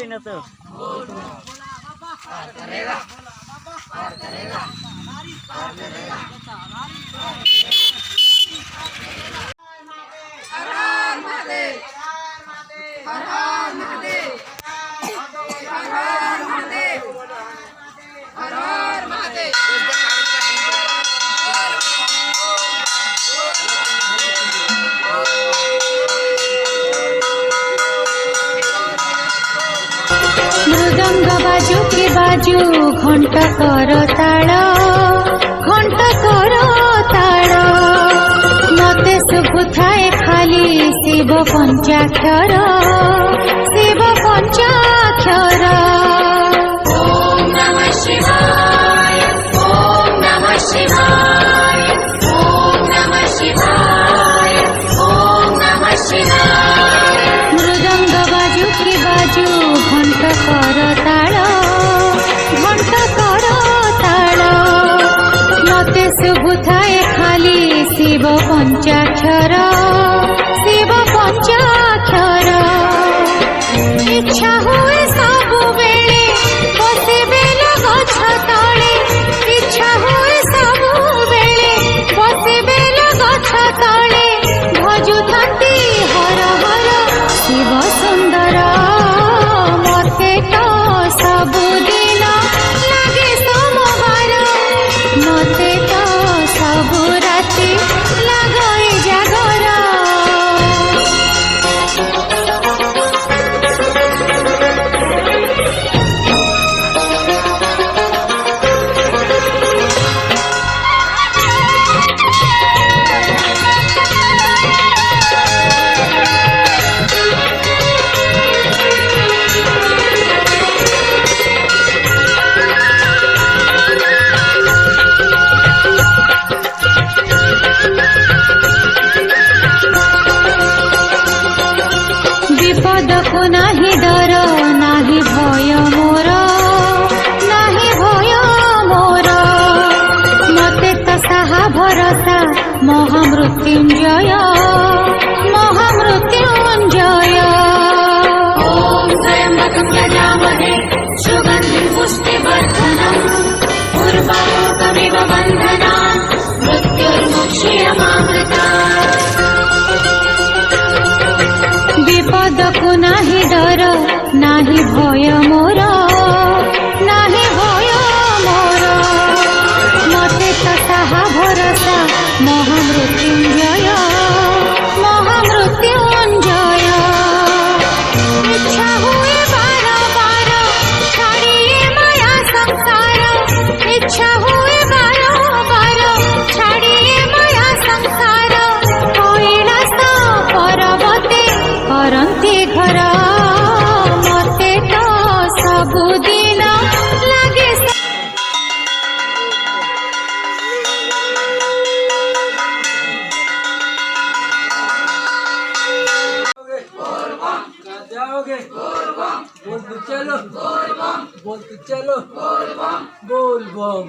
से न तो मृदंग बाजू के बाजू घंट कर ताड़ मते शुभुथाए खाली शिव पंचाक्षर ओम नमः शिवाय ओम नमः शिवाय ओम नमः शिवाय ओम नमः शिवाय मृदंग बाजू के बाजू घंट कर ताड़ मते शुभुथाए खाली शिव पंचाक्षर इच्छा हुए सबु बेले बसे बेल गछ तले इच्छा हुए सबु बेले बसे बेल गछ तले भजुथाती हर हर शिव सुंदर मते तो सबुदिन लागे सोमवार मते तो सबु राति लागई जागर विपद को नाही डर नाही भय मोर मते तो साहा भरसा महामृत्युंजय ओम त्र्यंबकं यजामहे सुगन्धिं पुष्टिवर्धनम् उर्वारुकमिव बन्धनान् मृत्युर्मुक्षीयमामृतात् विपद को नाही डर नाही भय मोर मते तो साहा भरसा महामृत्युंजय इच्छा हुए बार बार छाड़िए माया संसार इच्छा हुए बार बार छाड़िए माया संसार कैलास पर्वते करन्ति घर मते तो सबुदिन लागे जाओगे बोलते चलो बोल बम गोल बम